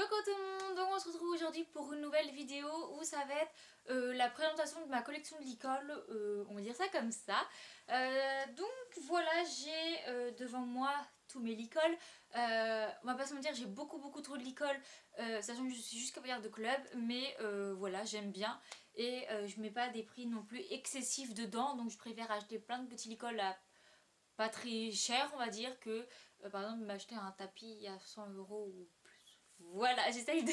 Coucou tout le monde, donc on se retrouve aujourd'hui pour une nouvelle vidéo où ça va être la présentation de ma collection de licol, on va dire ça comme ça. Donc voilà, j'ai devant moi tous mes licols. On va pas se mentir, j'ai beaucoup trop de licols, sachant que je suis juste cavalière de club, mais voilà, j'aime bien. Et je mets pas des prix non plus excessifs dedans, donc je préfère acheter plein de petits licols à pas très cher, on va dire, que par exemple m'acheter un tapis à 100 € ou plus. Voilà, j'essaye de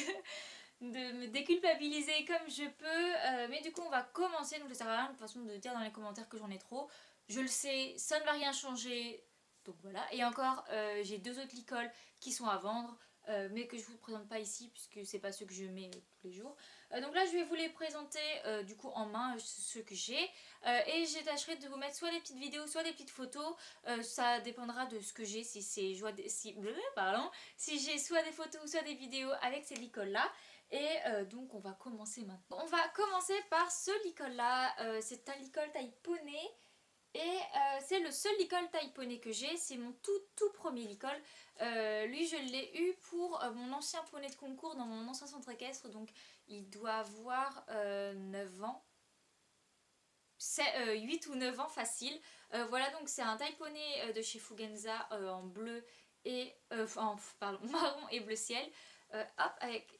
me déculpabiliser comme je peux, mais du coup on va commencer, donc ça sert à rien de toute façon de dire dans les commentaires que j'en ai trop. Je le sais, ça ne va rien changer, donc voilà. Et encore, j'ai deux autres licols qui sont à vendre, mais que je vous présente pas ici puisque c'est pas ceux que je mets tous les jours. Donc là je vais vous les présenter du coup en main, ceux que j'ai, et je tâcherai de vous mettre soit des petites vidéos, soit des petites photos. Ça dépendra de ce que j'ai, si c'est si j'ai soit des photos ou soit des vidéos avec ces licols là. Et donc on va commencer maintenant. On va commencer par ce licol là, c'est un licol taille poney. Et c'est le seul licol taille poney que j'ai, c'est mon tout premier licol. Lui je l'ai eu pour mon ancien poney de concours dans mon ancien centre équestre, donc il doit avoir 9 ans. C'est 8 ou 9 ans facile. Voilà, donc c'est un taille poney de chez Fugenza en bleu et pardon, marron et bleu ciel. Hop, avec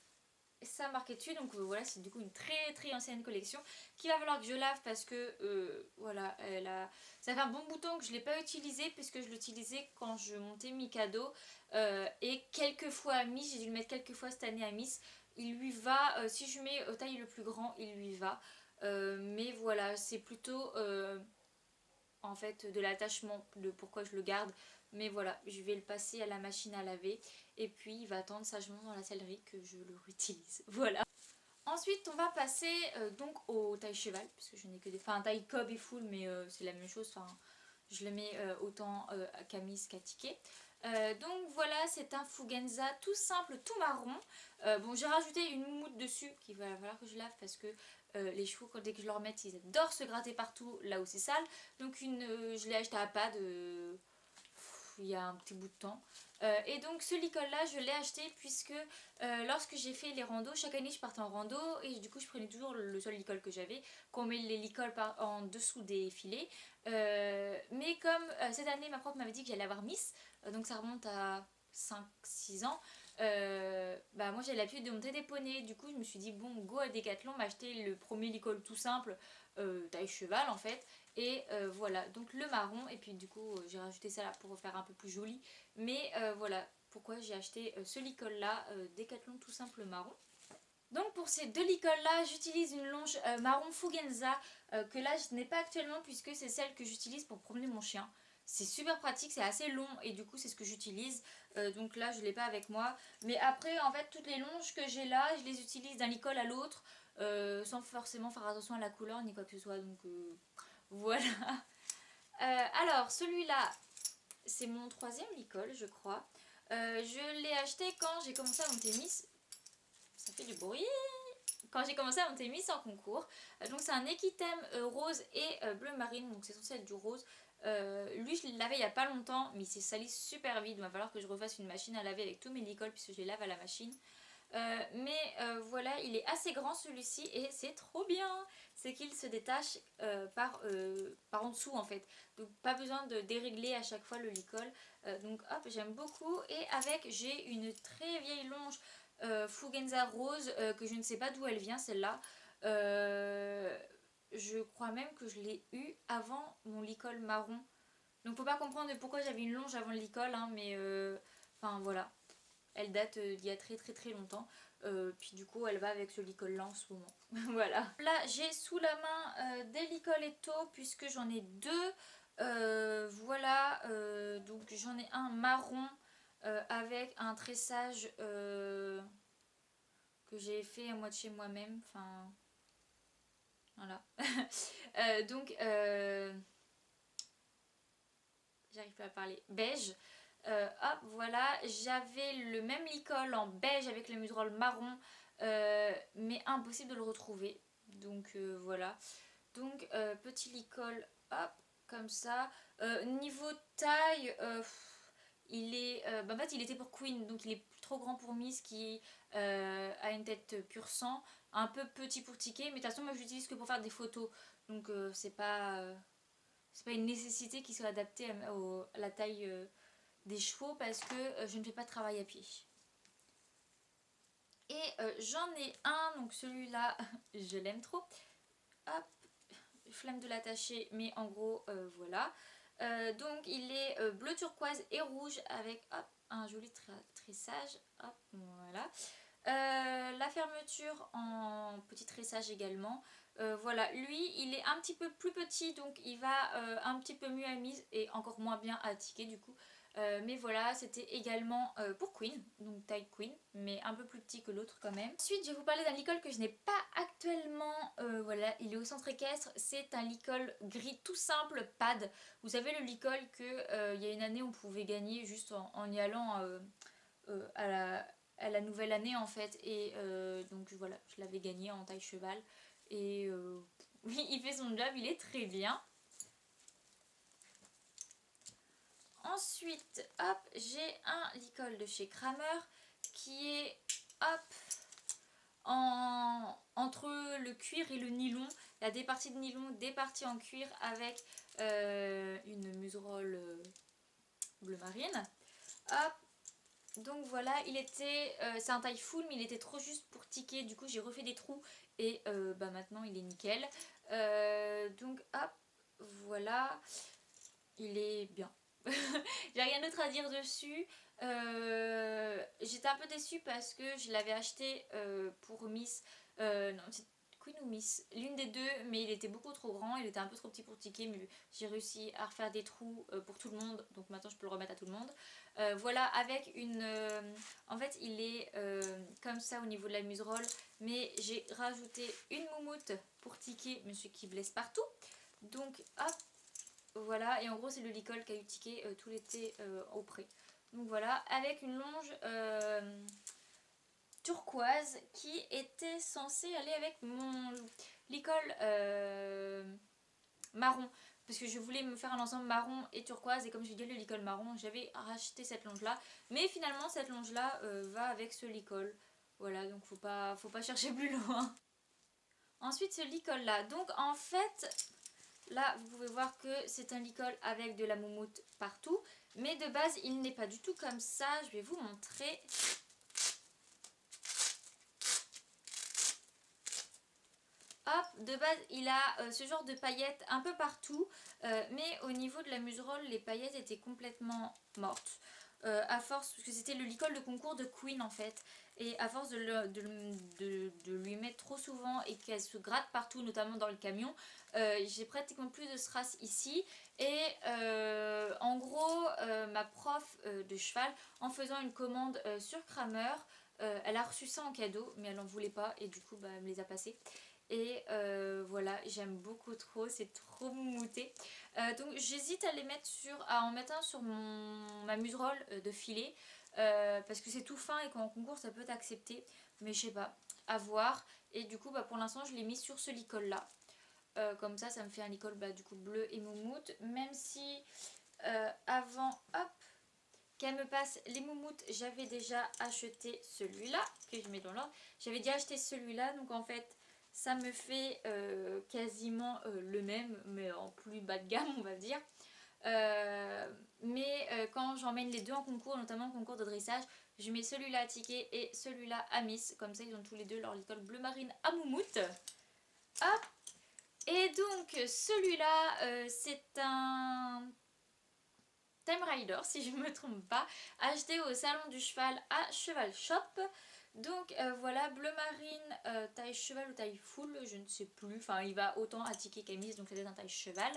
ça marqué dessus, donc voilà, c'est du coup une très ancienne collection qu'il va falloir que je lave parce que voilà, ça fait un bon bout de temps que je ne l'ai pas utilisé puisque je l'utilisais quand je montais Mikado et quelques fois à Miss, j'ai dû le mettre quelques fois cette année à Miss. Il lui va, si je mets taille le plus grand, il lui va. Mais voilà, c'est plutôt en fait de l'attachement, de pourquoi je le garde. Mais voilà, je vais le passer à la machine à laver et puis il va attendre sagement dans la sellerie que je le réutilise. Voilà. Ensuite on va passer donc au taille cheval, puisque je n'ai que des... Enfin taille cob et full, mais c'est la même chose, enfin je le mets autant à Camis qu'à Ticket. Donc voilà, c'est un Fugenza tout simple, tout marron. Bon, j'ai rajouté une moumoute dessus qu'il va falloir que je lave parce que les chevaux, dès que je leur mets, ils adorent se gratter partout là où c'est sale. Donc je l'ai acheté à Pad il y a un petit bout de temps. Et donc ce licol là je l'ai acheté puisque lorsque j'ai fait les randos, chaque année je partais en rando et du coup je prenais toujours le seul licol que j'avais, qu'on met les licols en dessous des filets. Mais comme cette année ma prof m'avait dit que j'allais avoir Miss, donc ça remonte à 5-6 ans, bah moi j'ai l'habitude de monter des poneys. Du coup je me suis dit bon, go à Decathlon m'acheter le premier licol tout simple, taille cheval en fait. Et voilà, donc le marron, et puis du coup j'ai rajouté ça là pour faire un peu plus joli. Mais voilà pourquoi j'ai acheté ce licol là, Decathlon tout simple marron. Donc pour ces deux licols là, j'utilise une longe marron Fugenza que là je n'ai pas actuellement puisque c'est celle que j'utilise pour promener mon chien. C'est super pratique, c'est assez long et du coup c'est ce que j'utilise. Donc là je ne l'ai pas avec moi. Mais après en fait toutes les longes que j'ai là, je les utilise d'un licol à l'autre sans forcément faire attention à la couleur ni quoi que ce soit. Donc voilà. Alors celui-là c'est mon troisième licol je crois. Je l'ai acheté quand j'ai commencé à monter Miss. Ça fait du bruit. Quand j'ai commencé à monter Miss en concours. Donc c'est un équithème rose et bleu marine, donc c'est censé être du rose. Lui je l'avais il n'y a pas longtemps, mais il s'est sali super vite. Il va falloir que je refasse une machine à laver avec tous mes licols puisque je les lave à la machine. Voilà, il est assez grand celui-ci et c'est trop bien. C'est qu'il se détache par en dessous en fait. Donc pas besoin de dérégler à chaque fois le licol. Donc hop, j'aime beaucoup. Et avec, j'ai une très vieille longe Fugenza rose que je ne sais pas d'où elle vient celle-là. Je crois même que je l'ai eue avant mon licol marron. Donc faut pas comprendre pourquoi j'avais une longe avant le licol, hein, mais enfin voilà. Elle date d'il y a très longtemps. Puis du coup elle va avec ce licol là en ce moment. Voilà. Là j'ai sous la main des licols Eto puisque j'en ai deux. Voilà. Donc j'en ai un marron avec un tressage que j'ai fait à moitié moi-même. Enfin voilà. Donc j'arrive pas à parler. Beige. Hop, voilà, j'avais le même licol en beige avec le museroll marron, mais impossible de le retrouver. Donc voilà. Donc petit licol, hop, comme ça. Niveau taille, il est, en fait il était pour Queen, donc il est trop grand pour Miss qui a une tête pur sang, un peu petit pour Ticket, mais de toute façon moi je l'utilise que pour faire des photos, donc c'est pas une nécessité qui soit adaptée à la taille des chevaux parce que je ne fais pas de travail à pied. Et j'en ai un, donc celui-là je l'aime trop. Hop, flemme de l'attacher, mais en gros voilà. Donc il est bleu turquoise et rouge avec hop, un joli tressage. Hop, voilà. La fermeture en petit tressage également. Voilà, lui il est un petit peu plus petit, donc il va un petit peu mieux à mise et encore moins bien à ticker du coup. Mais voilà, c'était également pour Queen, donc taille Queen, mais un peu plus petit que l'autre quand même. Ensuite, je vais vous parler d'un licol que je n'ai pas actuellement. Voilà, il est au centre équestre. C'est un licol gris tout simple, pad. Vous savez, le licol que il y a une année on pouvait gagner juste en y allant à la nouvelle année en fait. Et donc voilà, je l'avais gagné en taille cheval. Et oui, il fait son job, il est très bien. Ensuite, hop, j'ai un licol de chez Kramer qui est, hop, entre le cuir et le nylon. Il y a des parties de nylon, des parties en cuir avec une muserolle bleu marine. Hop, donc voilà, c'est un taille full mais il était trop juste pour ticker. Du coup j'ai refait des trous et maintenant il est nickel. Donc hop, voilà, il est bien. J'ai rien d'autre à dire dessus. J'étais un peu déçue parce que je l'avais acheté pour Miss. Non, c'est Queen ou Miss, l'une des deux, mais il était beaucoup trop grand. Il était un peu trop petit pour ticker, mais j'ai réussi à refaire des trous pour tout le monde. Donc maintenant je peux le remettre à tout le monde. Voilà, avec une. En fait, il est comme ça au niveau de la muserolle, mais j'ai rajouté une moumoute pour ticker, monsieur qui blesse partout. Donc hop, voilà, et en gros c'est le licol qui a eu tiqué tout l'été au pré. Donc voilà, avec une longe turquoise qui était censée aller avec mon licol marron. Parce que je voulais me faire un ensemble marron et turquoise, et comme j'ai dit le licol marron, j'avais racheté cette longe là. Mais finalement cette longe là va avec ce licol. Voilà, donc faut pas chercher plus loin. Ensuite ce licol là, donc en fait là, vous pouvez voir que c'est un licol avec de la moumoute partout. Mais de base, il n'est pas du tout comme ça. Je vais vous montrer. Hop, de base, il a ce genre de paillettes un peu partout. Mais au niveau de la muserolle, les paillettes étaient complètement mortes. À force, parce que c'était le licol de concours de Queen en fait. Et à force de lui mettre trop souvent et qu'elle se gratte partout, notamment dans le camion, j'ai pratiquement plus de strass ici. Et en gros, ma prof de cheval, en faisant une commande sur Kramer, elle a reçu ça en cadeau, mais elle n'en voulait pas et du coup elle me les a passés. Et voilà, j'aime beaucoup trop, c'est trop moumouté. Donc j'hésite à en mettre un sur ma muserolle de filet. Parce que c'est tout fin et qu'en concours ça peut être accepté. Mais je sais pas, à voir. Et du coup pour l'instant je l'ai mis sur ce licol là. Comme ça me fait un licol du coup bleu et moumoute. Même si avant, hop, qu'elle me passe les moumoutes, j'avais déjà acheté celui-là, que je mets dans l'ordre. J'avais déjà acheté celui-là, donc en fait ça me fait quasiment le même, mais en plus bas de gamme on va dire. Mais quand j'emmène les deux en concours, notamment en concours de dressage, je mets celui-là à ticket et celui-là à Miss. Comme ça ils ont tous les deux leur licol bleu marine à moumoute. Hop. Et donc celui-là c'est un Time Rider si je ne me trompe pas, acheté au salon du cheval à Cheval Shop. Donc voilà, bleu marine, taille cheval ou taille full, je ne sais plus, enfin il va autant à ticket qu'à Miss, donc ça doit être un taille cheval.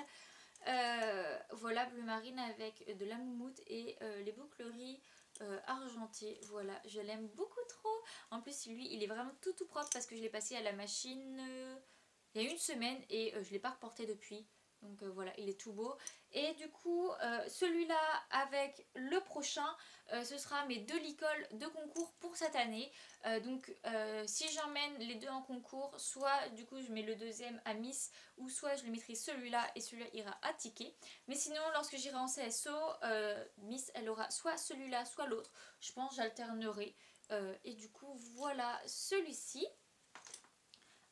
Voilà, bleu marine avec de la moumoute et les boucleries argentées. Voilà, je l'aime beaucoup trop. En plus lui il est vraiment tout propre parce que je l'ai passé à la machine il y a une semaine et je ne l'ai pas reporté depuis. Donc voilà, il est tout beau. Et du coup, celui-là avec le prochain, ce sera mes 2 licoles de concours pour cette année. Donc si j'emmène les 2 en concours, soit du coup je mets le deuxième à Miss, ou soit je le mettrai celui-là et celui-là ira à Ticket. Mais sinon, lorsque j'irai en CSO, Miss elle aura soit celui-là, soit l'autre. Je pense j'alternerai. Et du coup, voilà celui-ci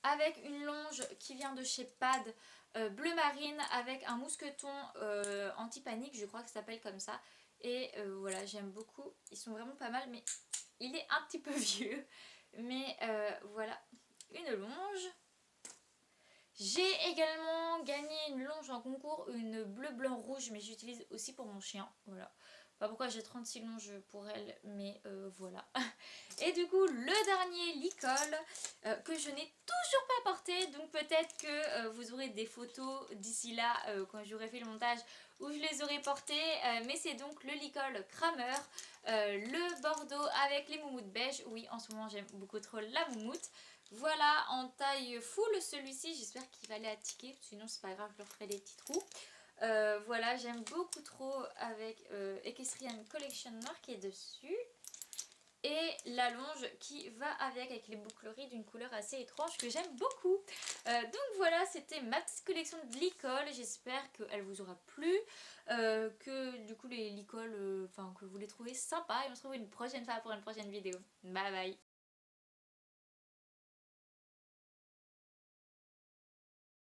avec une longe qui vient de chez Pad, bleu marine avec un mousqueton anti-panique, je crois que ça s'appelle comme ça. Et voilà, j'aime beaucoup, ils sont vraiment pas mal, mais il est un petit peu vieux. Mais voilà, une longe. J'ai également gagné une longe en concours, une bleu blanc rouge, mais j'utilise aussi pour mon chien, voilà. Pas pourquoi j'ai 36 longes pour elle, mais voilà. Et du coup, le dernier licol que je n'ai toujours pas porté, donc peut-être que vous aurez des photos d'ici là quand j'aurai fait le montage où je les aurai portés, mais c'est donc le licol Kramer, le bordeaux avec les moumoutes beige. Oui, en ce moment j'aime beaucoup trop la moumoute. Voilà, en taille full celui-ci, j'espère qu'il va aller à ticket, sinon c'est pas grave, je leur ferai des petits trous. Voilà, j'aime beaucoup trop avec Equestrian Collection marqué dessus. Et la longe qui va avec les boucleries d'une couleur assez étrange que j'aime beaucoup. Donc voilà, c'était ma petite collection de licoles. J'espère qu'elle vous aura plu, que du coup les licoles, que vous les trouvez sympas. Et on se retrouve une prochaine fois pour une prochaine vidéo. Bye bye.